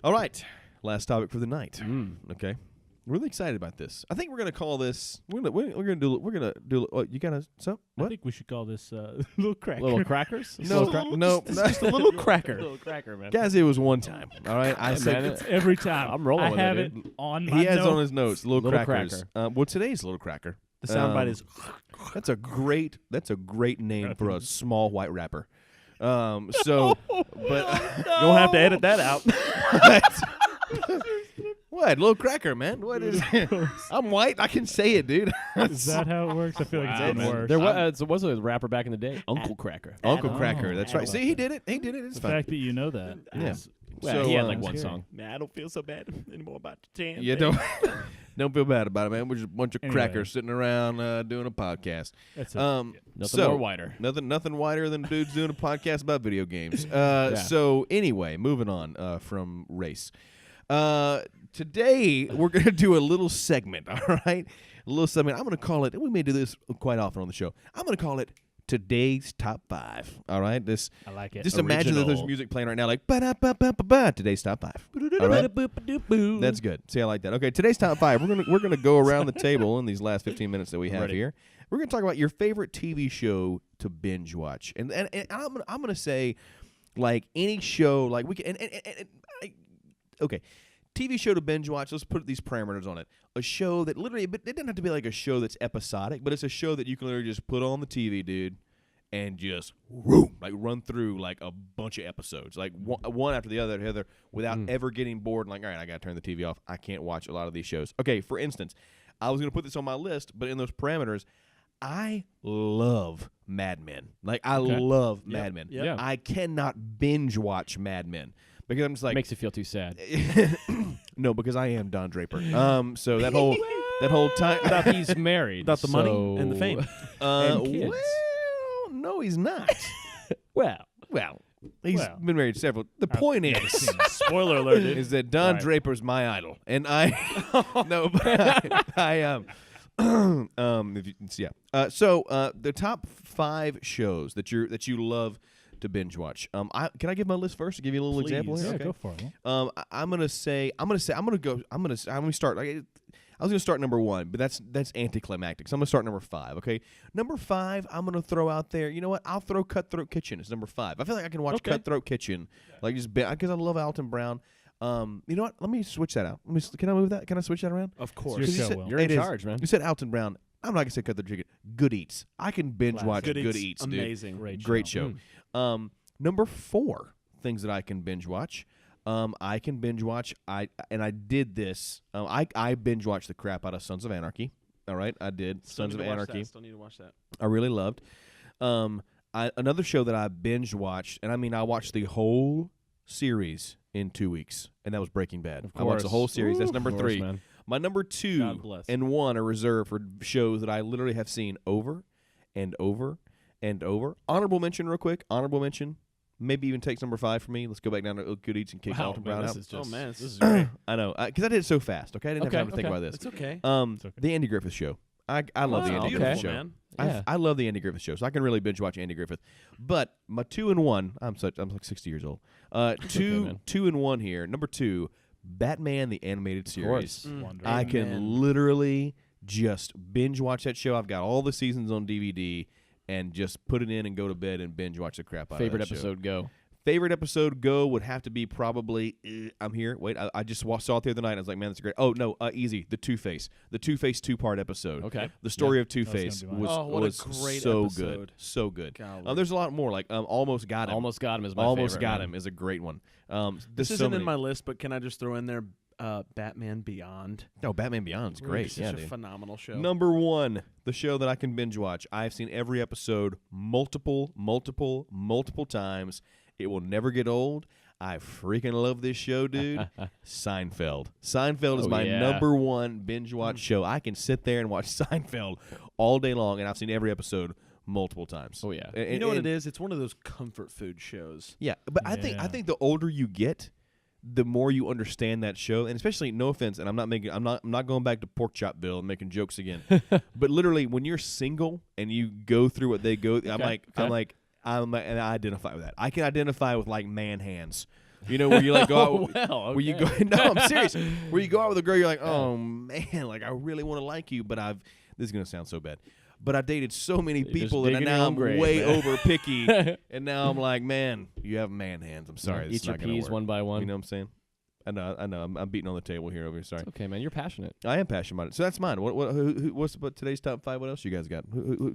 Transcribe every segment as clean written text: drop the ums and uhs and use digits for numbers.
All right, last topic for the night. Okay, really excited about this. I think we're gonna call this. We're gonna do. Oh, you gotta. So what? I think we should call this little cracker. Little crackers? No, Just a little cracker. Little cracker, man. guys, it was one time. All right, I said It's every time. I'm rolling I with have it, it on my he has notes. on his notes little Little crackers. Well, today's little cracker. The soundbite is. That's a great name for a small white rapper. So, but You'll have to edit that out. what? Little cracker, man. What is it? I'm white. I can say it, dude. Is that how it works? I feel like Wow, it's man. getting worse. There was a rapper back in the day, Uncle Cracker. Uncle Oh, Cracker. That's right. Adam. See, he did it. He did it. It's The fine. fact that you know that. Yeah. is- Well, So, he had uh, like one scary. song. Man, I don't feel so bad anymore about the tan. Yeah, don't feel bad about it, man. We're just a bunch of Anyway. crackers sitting around doing a podcast. That's it. Nothing so, more whiter. Nothing whiter than dudes doing a podcast about video games. Yeah. So anyway, moving on from race. Today we're gonna do a little segment. All right, a little segment. I'm gonna call it. We may do this quite often on the show. I'm gonna call it today's top 5. All right, this. I like it. Just imagine that there's Original. music playing right now, like ba-da-ba-ba-ba-ba, today's top 5. All right? That's good. See, I like that. Okay, today's top 5. We're gonna go around the table in these last 15 minutes that we have Ready. here. We're gonna talk about your favorite TV show to binge watch, and I'm gonna say, like any show, like we can. Okay, TV show to binge watch. Let's put these parameters on it. A show that literally, but it doesn't have to be like a show that's episodic, but it's a show that you can literally just put on the TV, dude, and just like run through like a bunch of episodes, like one after the other, without ever getting bored. And like, all right, I gotta turn the TV off. I can't watch a lot of these shows. Okay, for instance, I was gonna put this on my list, but in those parameters, I love Mad Men. Like I love Mad Men. Yep. Yeah. I cannot binge watch Mad Men because I'm just like Makes you feel too sad. no, because I am Don Draper. So that whole time. But he's married. Without the money so- and the fame. and kids. Well, no, he's not. Well, He's Well. been married several. The point is, Spoiler alert, dude. is that Don Right. Draper's my idol, and I no, but I if you, yeah. So the top 5 shows that you love to binge watch. Can I give my list first to give you a little Please. example here? Yeah, Okay. go for it. I'm gonna start. I was gonna start number 1, but that's anticlimactic. So I'm gonna start number 5. Okay, number 5. I'm gonna throw out there. You know what? I'll throw Cutthroat Kitchen as number 5. I feel like I can watch Cutthroat Kitchen, like just because I love Alton Brown. You know what? Let me switch that out. Can I move that? Can I switch that around? Of It's course. your 'Cause you show, said- Will. you're in It is. charge, man. You said Alton Brown. I'm not gonna say Cutthroat Chicken. Good Eats. I can binge watch Classic. Good Eats, dude. Amazing. Great show. Number 4 things that I can binge watch. I can binge watch. I did this. I binge watched the crap out of Sons of Anarchy. All right, I did Sons of Anarchy. Still need to watch that. I really loved. Another show that I binge watched, and I mean I watched the whole series in 2 weeks, and that was Breaking Bad. Of I watched the course. whole series. That's number Of course, 3. man. My number 2 God bless. and 1 are reserved for shows that I literally have seen over and over and over. Honorable mention, real quick. Honorable mention. Maybe even takes number 5 for me. Let's go back down to Good Eats and kick Alton Brown this out. is just, Oh, man, this is great. I know, because I did it so fast. Okay, I didn't have time to think about this. It's okay. It's okay. The Andy Griffith Show. I love the Wow, Andy okay. Griffith beautiful, Show. man. Yeah. I love the Andy Griffith Show, so I can really binge watch Andy Griffith. But my 2 and 1, I'm like 60 years old. Two and 1 here. Number 2, Batman the Animated Series. Wonderful. I can Amen. literally just binge watch that show. I've got all the seasons on DVD and just put it in and go to bed and binge watch the crap out Favorite of that show. episode, go. Favorite episode go would have to be probably I'm here. Wait, I just saw it the other night. I was like, man, that's great. Oh no, easy. The Two-Face 2-part episode. Okay. The story of That was Two-Face gonna be was mine. Oh, what a was great so episode. good, so good. Golly. There's a lot more like Almost Got Him. Almost Got Him is my Almost favorite. Got man. Him is a great one. This there's so isn't many. in my list, but can I just throw in there Batman Beyond? No, Batman Beyond's great. Such Yeah, a dude. phenomenal show. Number 1, the show that I can binge watch. I've seen every episode multiple times. It will never get old. I freaking love this show, dude. Seinfeld. Seinfeld is Oh, my yeah. number 1 binge watch show. I can sit there and watch Seinfeld all day long, and I've seen every episode multiple times. Oh, yeah. And- You know what and- it is? It's one of those comfort food shows. Yeah, but I Yeah. think the older you get, the more you understand that show, and especially, no offense, and I'm not going back to Porkchopville and making jokes again, but literally when you're single and you go through what they go, I'm like and I identify with that. I can identify with like man hands. You know, where you like go out, well, where you go. No, I'm serious. Where you go out with a girl, you're like, oh man, like I really want to like you, but this is gonna sound so bad. But I dated so many people that now I'm way over picky, and now I'm like, man, you have man hands. I'm sorry, Eat your peas one by one. You know what I'm saying? I know. I'm beating on the table here over here. Sorry. It's okay, man. You're passionate. I am passionate about it. So that's mine. What's about today's top 5? What else you guys got?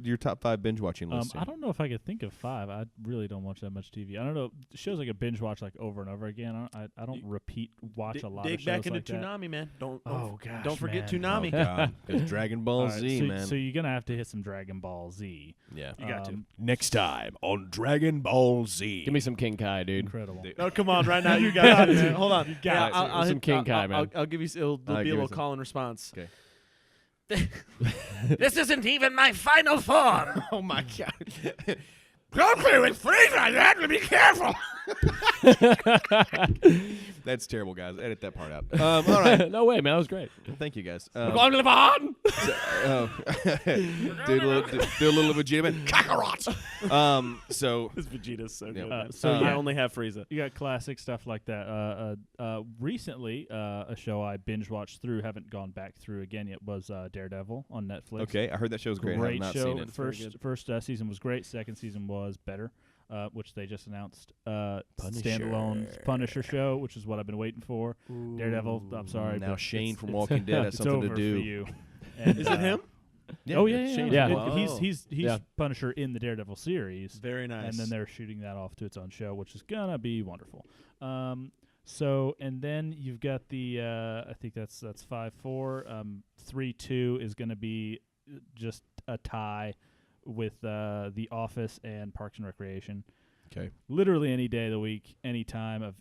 Your top 5 binge watching list? I don't know if I could think of 5. I really don't watch that much TV. I don't know. Shows like a binge watch like over and over again. I don't repeat watch a lot of shows dig back into like that. Toonami, man. Don't man. forget Toonami. Oh, God. It's Dragon Ball Z, man. So you're gonna have to hit some Dragon Ball Z. Yeah, you got to. Next time on Dragon Ball Z. Give me some King Kai, dude. Incredible. No, come on, right now. You got it, man. Hold on. You got it. I'll Some hit- King Kai, man. I'll give you. It'll be a give little us a- call and response. Okay. This isn't even my final form. Oh my God. Don't play with Frieza. You have to be careful. That's terrible, guys. Edit that part out. All right. No way, man. That was great. Thank you, guys. We're going to live on. Do a little legitimate Kakarot. So This Vegeta's so good. man. So yeah. I only have Frieza. You got classic stuff like that. Recently, a show I binge watched through, haven't gone back through again yet, was Daredevil on Netflix. okay, I heard that show's great. I have Great not show. seen it. First season was great. Second season was better, which they just announced. Punisher. Standalone Punisher show, which is what I've been waiting for. Daredevil. I'm sorry. Now but Shane it's- from it's- Walking Dead has it's something over to do. for you. And, Is it him? Oh yeah. Shane Yeah. from It- Walking he's Yeah. Punisher in the Daredevil series. Very nice. And then they're shooting that off to its own show, which is gonna be wonderful. So and then you've got the I think that's 5-4. 3-2 is gonna be just a tie with The Office and Parks and Recreation. Okay. Literally any day of the week, any time of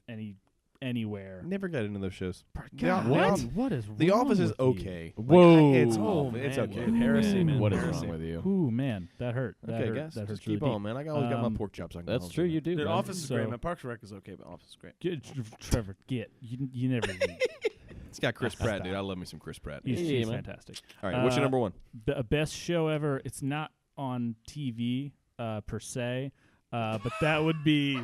anywhere. Never got into those shows. God, What? What is The wrong Office is with you? okay. Whoa. It's Oh, it's man, okay. dude. Heresy, man. What is Heresy. wrong with you? Ooh man, that hurt. That Okay, hurt. guys, That just hurts keep really on, man. I always got my pork chops. I can That's hold true. them. You do. Dude, man. Office is So- great, man. Parks and Rec is okay, but Office is great. Trevor, you never. It's got Chris Pratt, dude. I love me some Chris Pratt. He's, Yeah, he's man. fantastic. All right, what's your number one? Best show ever. It's not on TV per se, but that would be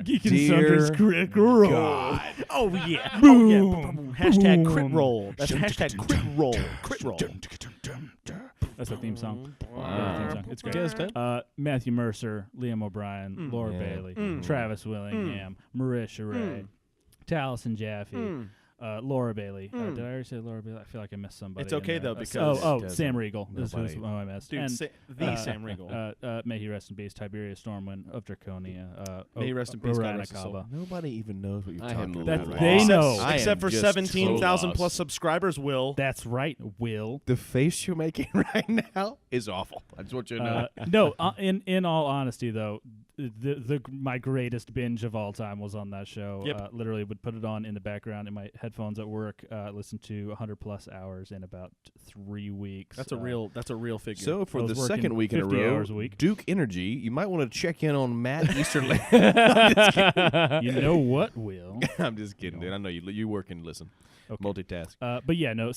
Geek and Dear Sunder's Critical Role. Oh yeah. Boom. Hashtag crit Boom. roll. That's hashtag crit roll. Crit roll. That's the theme song. Wow. Theme song. It's great. Okay, that's good. Matthew Mercer, Liam O'Brien, Laura Yeah. Bailey, Travis Willingham, Marisha Ray, Taliesin Jaffe, Laura Bailey. Did I already say Laura Bailey? I feel like I missed somebody. It's okay, in there. though, because- Sam Riegel. This Nobody- is who I missed. Dude, And, Sam Riegel. may he rest in peace. Tiberius Stormwind of Draconia. May he rest in peace, God rest his soul. Urana Nobody even knows what you're I am talking That about. right they now. know. I am Except for just 17,000 so plus lost. subscribers, Will. That's right, Will. The face you're making right now is awful. I just want you to know. No, in all honesty, though, my greatest binge of all time was on that show. Yep. Literally would put it on in the background in my headphones at work. Listen to 100+ hours in about 3 weeks. That's a real figure. So I for was the working second week in a 50 row, hours a week. Duke Energy, you might want to check in on Matt Easterling. You know what, Will? I'm just kidding, dude. I know you work and listen. Okay. Multitask. But yeah, no.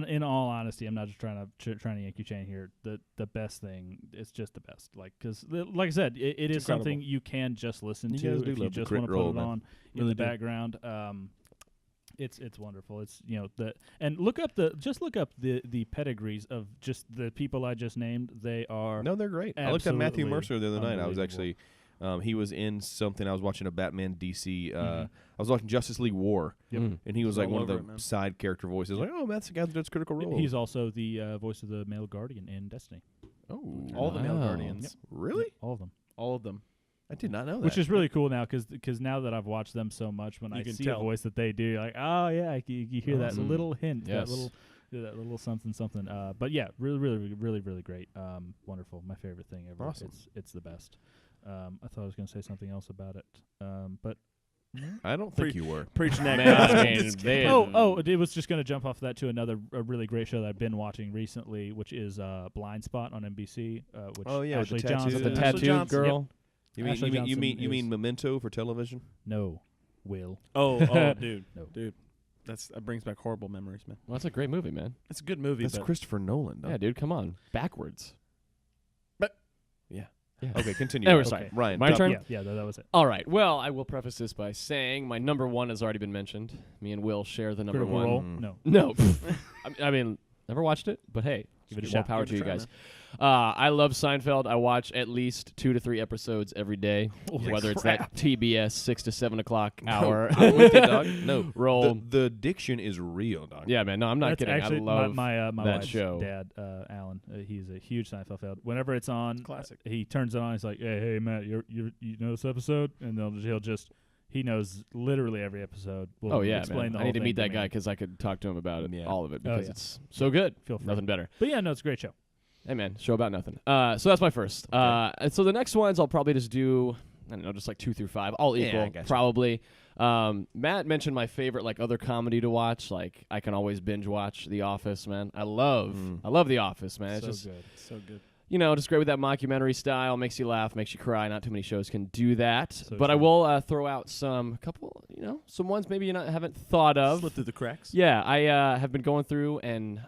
In all honesty, I'm not just trying to yank you chain here. The best thing, it's just the best. Like, because like I said, it is incredible. something you can just listen You to guys do if you love the just crit want to put roll, it man. on in Really the do. background. It's wonderful. It's and look up the pedigrees of just the people I just named. They are No, they're great. I looked at Matthew absolutely Mercer the other night. I was unbelievable. actually, he was in something. I was watching a Batman DC. I was watching Justice League War, Yep. and he was He's like all one of over the it, man. side character voices. Like, oh, that's the guy that does Critical Role. He's also the voice of the male guardian in Destiny. oh, all the male Wow. guardians. really? Yep, all of them. All of them. I did not know that. Which is really cool now because now that I've watched them so much, when You I can see tell. a voice that they do, you're like, oh yeah, you hear that Awesome. little hint, Yes. that little something. But yeah, really great. Wonderful. My favorite thing ever. Awesome. It's the best. I thought I was going to say something else about it, but I don't think you were. Preaching that Man, gospel. I mean, they it was just going to jump off that to a really great show that I've been watching recently, which is Blind Spot on NBC. Which Oh, yeah, with the Ashley tattoos. Johnson. the Ashley tattoo Johnson, girl. You mean Ashley you Johnson mean is- Memento for television? No, Will. Oh, dude. No. Dude. That brings back horrible memories, man. Well, that's a great movie, man. It's a good movie, That's but Christopher Nolan. Though. Yeah, dude, come on. Backwards. Yeah. Okay, continue. Anyway, Okay. sorry. Ryan. My top- turn? Yeah, that was it. All right. Well, I will preface this by saying my number one has already been mentioned. Me and Will share the number Critical one. Role? Mm. No. No. I mean, never watched it, but hey, Give it a more shot. power Give to it you a try, guys. I love Seinfeld. I watch at least 2 to 3 episodes every day, Holy whether it's crap. that TBS 6 to 7 o'clock No, hour I'm with you, dog. No, roll. the diction is real, dog. Yeah, man. No, I'm not That's kidding. actually I love my that wife's show. dad, Alan. He's a huge Seinfeld fan. Whenever it's on, Classic. he turns it on. He's like, "Hey, Matt, you know this episode?" And he knows literally every episode. We'll Oh yeah, explain man. the I whole need to thing meet that me. guy because I could talk to him about it, Yeah. all of it, Oh, because yeah. it's so good. Feel free. Nothing better. But yeah, no, it's a great show. Hey man, show about nothing. So that's my first. And so the next ones I'll probably just do. I don't know, just like 2 through 5, all Yeah, equal, I gotcha. probably. Matt mentioned my favorite like other comedy to watch. Like I can always binge watch The Office, man. I love The Office, man. It's So just good. So good. just great with that mockumentary style. Makes you laugh, makes you cry. Not too many shows can do that. So But I true. will throw out some couple, some ones maybe you haven't thought of. Slip through the cracks. Yeah, I have been going through and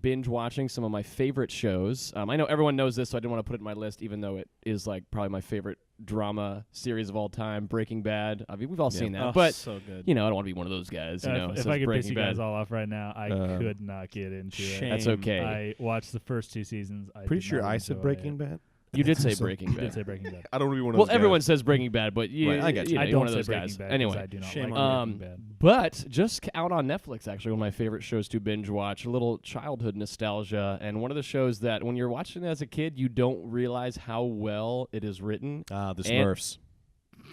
binge watching some of my favorite shows. I know everyone knows this, so I didn't want to put it in my list, even though it is like probably my favorite drama series of all time, Breaking Bad. I mean, we've all seen that, Oh, but so good. I don't want to be one of those guys. If says I could piss Breaking you Bad. guys all off right now, I could not get into Shame. it. That's okay. I watched the first 2 seasons. I Pretty did sure not I said enjoy Breaking it. Bad. You did say So- Breaking You Bad. did say Breaking Bad. I don't really want to. Well, everyone says Breaking Bad, but you, Right, I get you. know, I you're don't one of say those Breaking guys. Bad 'cause Anyway, I do not Shame like on Breaking Bad. but just out on Netflix, actually, one of my favorite shows to binge watch, a little childhood nostalgia, and one of the shows that when you're watching it as a kid, you don't realize how well it is written. The And- Smurfs.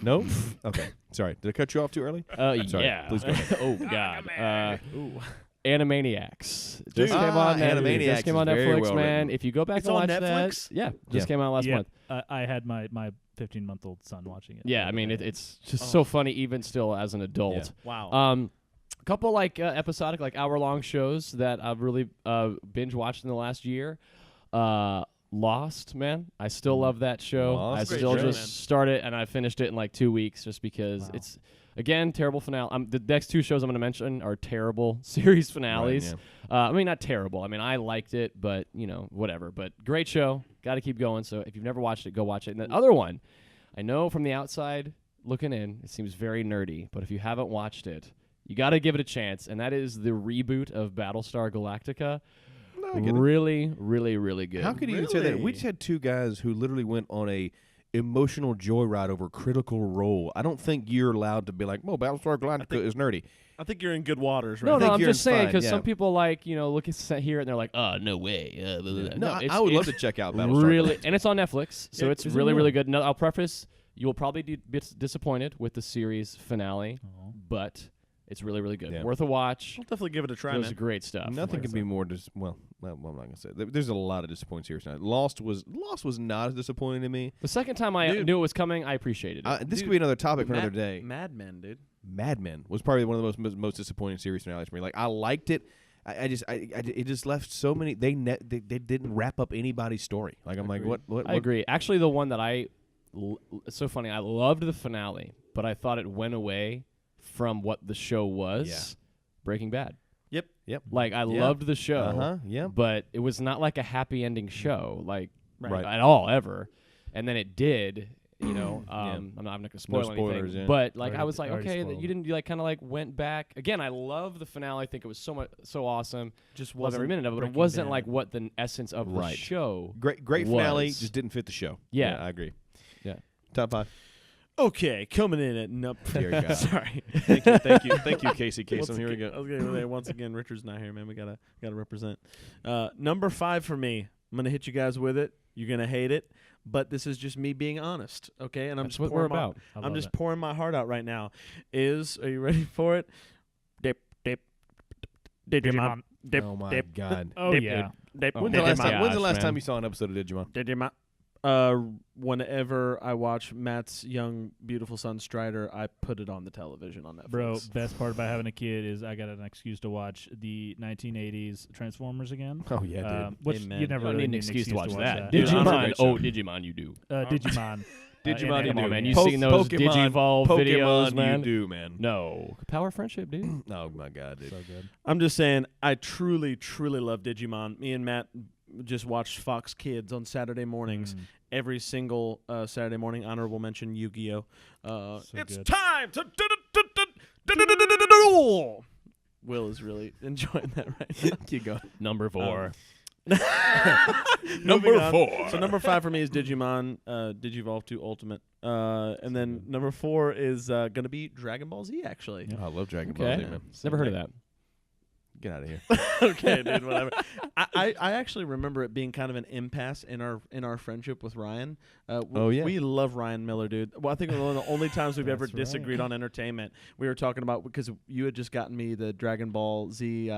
No. Okay. Sorry. Did I cut you off too early? Sorry, Yeah. please go ahead. Oh God. Ooh. Animaniacs. Dude. Just came on Animaniacs Just came is on very Netflix, well man. written. If you go back It's and on watch Netflix? that, yeah, Yeah. just came out last month. I had my 15-month-old son watching it. Yeah, I mean it's just so funny even still as an adult. Wow. A couple like episodic, like hour-long shows that I've really binge watched in the last year. Lost, man. I still love that show. Lost. I Great still show, just man. started and I finished it in like 2 weeks just because Wow. it's again terrible finale. The next 2 shows I'm going to mention are terrible series finales. Right, I mean, not terrible. I mean, I liked it, but whatever. But great show. Got to keep going. So if you've never watched it, go watch it. And the other one, I know from the outside looking in, it seems very nerdy, but if you haven't watched it, you got to give it a chance. And that is the reboot of Battlestar Galactica. No, I get it. Really, really, really good. How could you even say that? We Really? just had 2 guys who literally went on a emotional joyride over Critical Role. I don't think you're allowed to be like, "Oh, Battlestar Galactica is nerdy." I think you're in good waters, right? No, think I'm you're just saying fine, because yeah. some people look at here and they're like, "Oh, no way." Blah, blah, blah. No, it's- I would love to it's check out Battlestar. really, Galactica. and it's on Netflix, so Yeah, it's is it really, really? really good. No, I'll preface: you will probably be disappointed with the series finale, Oh. but it's really, really good. Yeah. Worth a watch. I'll definitely give it a try, It was man. great stuff. Nothing can be more well, I'm not gonna say. There's a lot of disappointing series now. Lost was not as disappointing to me. The second time I Dude. knew it was coming, I appreciated it. This Dude, could be another topic for another day. Mad Men, dude. Mad Men was probably one of the most disappointing series finales for me. Like I liked it. It just left so many. They didn't wrap up anybody's story. Like I'm like, what? I agree. Actually, the one that it's so funny. I loved the finale, but I thought it went away from what the show was. Yeah. Breaking Bad. Yep. Like I loved the show, Yeah. but it was not like a happy ending show, like Right. at all ever. And then it did. I'm not going to spoil spoilers, anything, yeah. but like I Already- was like, already okay, spoiled. you didn't. You like kind of like went back again. I love the finale. I think it was so awesome. Just Love wasn't every minute of it, but it Breaking wasn't Bad. like what the essence of the Right. show. Great finale. was. Just didn't fit the show. Yeah. I agree. Yeah. Top 5. Okay, coming in at Dear God. Sorry. Thank you, Casey Once Kasem. Here we again- go. I was gonna say, once again, Richard's not here, man. We gotta represent. Number 5 for me. I'm gonna hit you guys with it. You're gonna hate it, but this is just me being honest, okay? And I'm That's just what we're pouring my- about. I I'm love just it. pouring my heart out right now. Are you ready for it? Digimon. Dip, Oh my dip, God. Oh dip, yeah. dip, Oh When's my the last gosh, time? When's the last man. time you saw an episode of Digimon? Digimon. Whenever I watch Matt's young, beautiful son Strider, I put it on the television on Netflix. Bro, best part about having a kid is I got an excuse to watch the 1980s Transformers again. Oh yeah, dude. Which Amen. you never You don't really need an excuse to watch that. Dude, Digimon. honestly, Oh, Digimon, you do. Digimon. Digimon, you Come on, do. man. You've Po- seen those Pokemon- Digivolve videos, Pokemon, man. you do, man. No. Power of friendship, dude. Oh my God, dude. So good. I'm just saying, I truly, truly love Digimon. Me and Matt just watched Fox Kids on Saturday mornings. Every single Saturday morning. Honorable mention Yu-Gi-Oh. It's good. time to Will is really enjoying that right now. Keep going. Number 4. Number 4. So number 5 for me is Digimon, Digivolve 2 Ultimate. And then number 4 is going to be Dragon Ball Z, actually. Oh, I love Dragon Ball Okay. Z, man. Never heard of that. Get out of here. Okay, dude, whatever. I actually remember it being kind of an impasse in our friendship with Ryan. Oh, yeah. We love Ryan Miller, dude. Well, I think one of the only times we've ever That's right. disagreed on entertainment. We were talking about, because you had just gotten me the Dragon Ball Z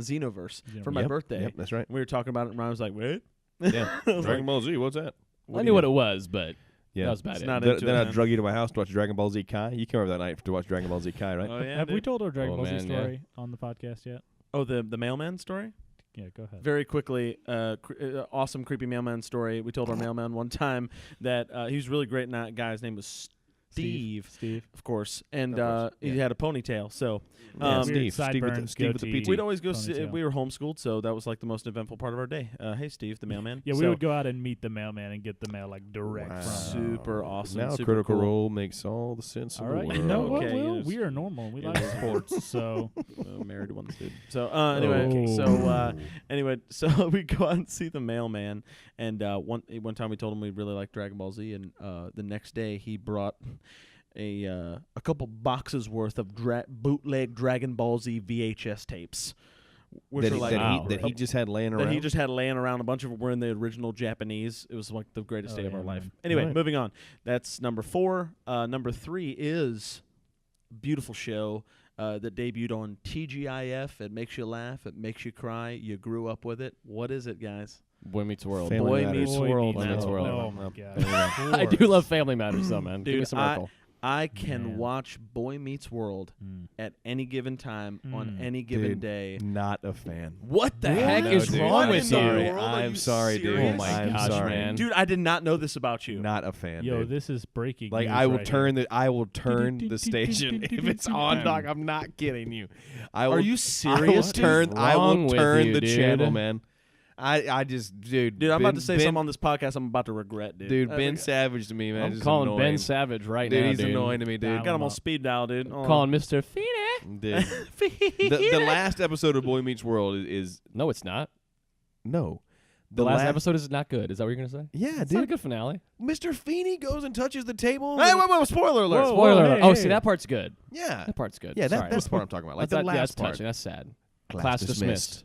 Xenoverse for my birthday. Yep, that's right. We were talking about it, and Ryan was like, "Wait." Yeah. I was Dragon like, Ball Z, what's that? I knew what it was, but Yeah. that was about It's it. not Then, into then it, I man. drug you to my house to watch Dragon Ball Z Kai. You came over that night to watch Dragon Ball Z Kai, right? Oh yeah. Have we dude. told our Dragon Oh, Ball Z man, yeah. story on the podcast yet? Oh, the mailman story. Yeah, go ahead. Very quickly, awesome creepy mailman story. We told our mailman one time that he was really great. That guy's name was Steve, of course, and he had a ponytail. So Yeah, Weird Steve with sideburns, the goatee. PT. we'd always go. See, Ponytail. we were homeschooled, so that was like the most eventful part of our day. Hey, Steve, the mailman. Yeah, we So, would go out and meet the mailman and get the mail like direct Wow. from him. super awesome. Now super Critical cool. Role makes all the sense All in right, the you world. know what, Okay, Will? yes. We are normal. We Yeah. like sports, so Married to one student. So anyway, so we go out and see the mailman, and one time we told him we really liked Dragon Ball Z, and the next day he brought a couple boxes worth of bootleg Dragon Ball Z VHS tapes, which that are he, like that he just had laying around. that he just had laying around. A bunch of them were in the original Japanese. It was like the greatest day of yeah, our life. man. Anyway, Right. moving on. That's number 4. Number 3 is a beautiful show that debuted on TGIF. It makes you laugh. It makes you cry. You grew up with it. What is it, guys? Boy Meets World. Family Boy Matters. Meets World, Boy man. Meets World. Oh my god! I do love Family Matters, though, man. Give me Dude, some Urkel. I can Man. watch Boy Meets World Mm. at any given time on Mm. any given Dude, day. Not a fan. What the Really? heck No, is dude. wrong I'm with sorry. you? World, are I'm you sorry, dude. serious? Oh my I'm gosh, sorry. man. Dude, I did not know this about you. Not a fan. Yo, dude. this is breaking. Like news I will right turn here. the station if it's on, dog. I'm not kidding you. I will, Are you serious, dude? I Wrong will with turn you, the dude? channel, man. I just, dude. Dude, I'm Ben, about to say Ben, something on this podcast I'm about to regret, dude. Dude, Ben Savage to me, man. I'm is calling annoying. Ben Savage right Dude, now, he's dude. annoying to me, dude. Dial Got him him on up. speed dial, dude. I'm calling Mr. Feeney. Dude. the last episode of Boy Meets World is No, it's not. no. The last episode is not good. Is that what you're going to say? Yeah, It's not a dude. good finale. Mr. Feeney goes and touches the table. Hey, and- wait, spoiler alert. Whoa, Spoiler alert. hey, Oh, hey. see, that part's good. Yeah. That part's good. Yeah, Sorry. that's the part I'm talking about. Like That's the that- yeah, last that's part. touching. That's sad. Class dismissed.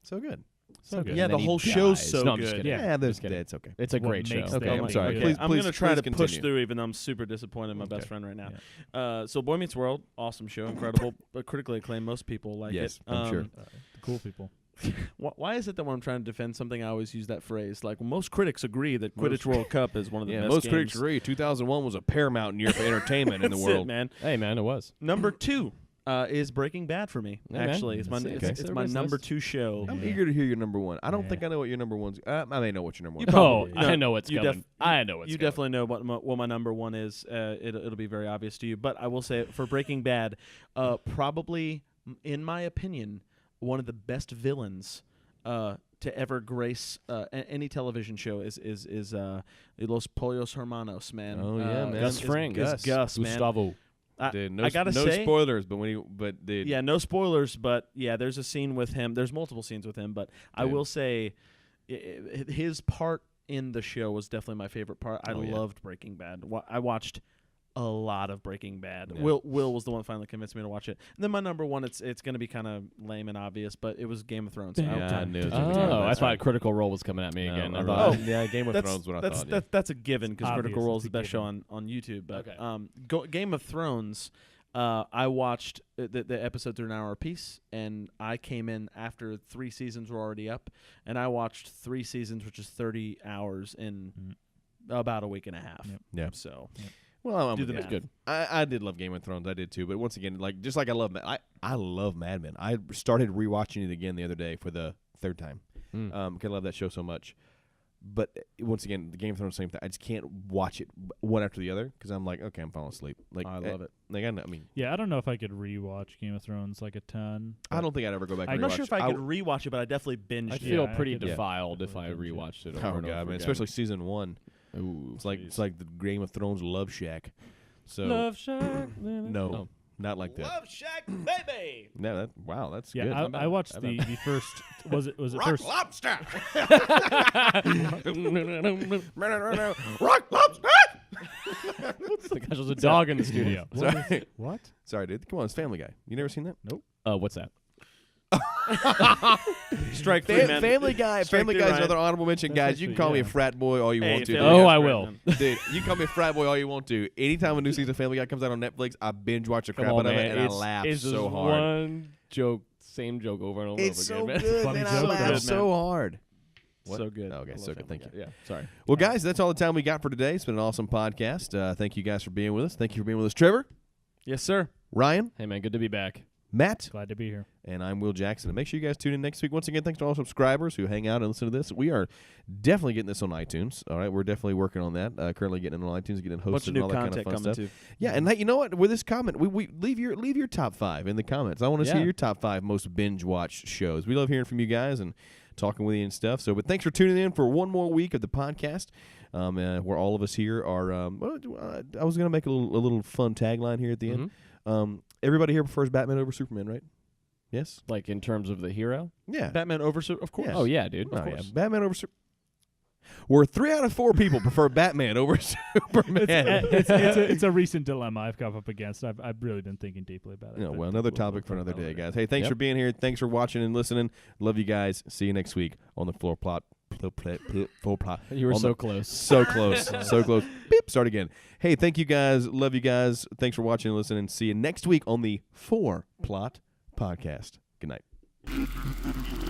So good. So good. Yeah, And the then he whole show's dies. so No, I'm just good. kidding. Yeah, that's kidding. it's okay. It's a What great show. makes Okay, them I'm be sorry. good. Please, I'm please, gonna try please to push continue. through, even though I'm super disappointed in my best Okay. friend right now. So Boy Meets World, awesome show, incredible, but critically acclaimed. Most people like Yes, it. I'm sure. The cool people. Why is it that when I'm trying to defend something, I always use that phrase? Like, most critics agree that Quidditch World Cup is one of the Yeah, best most games. critics agree. 2001 was a paramount year for entertainment in the That's world. it, man. Hey, man, it was. Number 2 is Breaking Bad for me. Yeah, man. Actually, it's my That's it. it's, Okay. it's my Everybody's number list. 2 show. I'm Yeah. eager to hear your number one. I don't Yeah. think I know what your number one's. I may know what your number one. You is. Oh, probably- I no, know what's you coming. def- I know what's You coming. definitely know what my number 1 is. It'll be very obvious to you. But I will say, for Breaking Bad, probably, in my opinion, one of the best villains to ever grace any television show is Los Pollos Hermanos, man. Oh, yeah, man. Gus Fring. Gus, man. Gustavo. Dude, I gotta no say, spoilers, but dude, yeah, no spoilers, but yeah, there's a scene with him. There's multiple scenes with him, but I Dude. will say his part in the show was definitely my favorite part. I Oh, yeah. loved Breaking Bad. I watched a lot of Breaking Bad. Yeah. Will was the one that finally convinced me to watch it. And then my number 1, it's going to be kind of lame and obvious, but it was Game of Thrones. Yeah, I knew it was Oh, gonna be Game of I Thrones. thought Critical Role was coming at me No, again. I I thought, really- yeah, Game of Thrones. What I that's, thought. Yeah. that's a given because Obvious, Critical Role is it's the a best show given. on YouTube. But Okay. Game of Thrones, I watched the episodes are an hour apiece, and I came in after 3 seasons were already up, and I watched 3 seasons, which is 30 hours in about a week and a half. Yep. Yeah. So Well, I'm do with the you. math. good. I did love Game of Thrones. I did too. But once again, like just like I love I love Mad Men. I started rewatching it again the other day for the 3rd time. 'Cause I love that show so much. But once again, the Game of Thrones, same thing. I just can't watch it one after the other because I'm like, okay, I'm falling asleep. Like I love it. Like I mean, Yeah, I don't know if I could rewatch Game of Thrones like a ton. I don't think I'd ever go back. I'm and I'm rewatch. not sure if I could rewatch it, but I definitely binged I it. feel I pretty could- defiled if I Definitely. rewatched it. Oh Over and god, over man! again. Especially season 1. Ooh, It's like the Game of Thrones Love Shack. So Love Shack. no, Oh. not like that. Love Shack, baby. No, wow, that's Yeah, good. I watched the first. Was it first? Lobster. Rock lobster. Gosh, there's a dog in the studio. Sorry. What? Sorry, dude. Come on, it's Family Guy. You never seen that? Nope. What's that? Strike three, man. Family Guy. Strike Family three, Guy's Ryan. another honorable mention, That's guys. You can actually- call me a yeah. frat boy all you Hey, want to. Family Oh, Guy's I great, will. man. Dude, you can call me a frat boy all you want to. Anytime a new season of Family Guy comes out on Netflix, I binge watch the Come crap on, out of man. it, and it's, I laugh it's so just hard. one joke, same joke over and over It's and so over again. good, Funny man. I joke, laugh man. so hard. What? So good. Okay, I so love good. Family Thank Guy. you. Yeah, sorry. Well, guys, that's all the time we got for today. It's been an awesome podcast. Thank you guys for being with us. Thank you for being with us, Trevor, Yes, sir. Ryan, Hey, man, good to be back. Matt, Glad to be here. and I'm Will Jackson. And make sure you guys tune in next week. Once again, thanks to all subscribers who hang out and listen to this. We are definitely getting this on iTunes. All right, we're definitely working on that. Currently getting it on iTunes, getting it hosted, Bunch of and new all that kind content of fun coming stuff. too. Yeah, and hey, you know what? With this comment, we leave your top 5 in the comments. I want to see Yeah. your top 5 most binge watched shows. We love hearing from you guys and talking with you and stuff. So, but thanks for tuning in for one more week of the podcast, where all of us here are. I was gonna make a little fun tagline here at the end. Everybody here prefers Batman over Superman, right? Yes. Like in terms of the hero? Yeah. Batman of course. Yeah. Oh yeah, dude. Oh, Of yeah. course. Batman over Superman. Where 3 out of 4 people prefer Batman over Superman. It's a recent dilemma I've come up against. I've really been thinking deeply about it. No, but well, another we'll topic for talk another about it day, later. guys. Hey, thanks Yep. for being here. Thanks for watching and listening. Love you guys. See you next week on the floor plot. Full plot. You were On so the- close. So close. So close. Beep. Start again. Hey, thank you guys. Love you guys. Thanks for watching and listening. See you next week on the 4 Plot Podcast. Good night.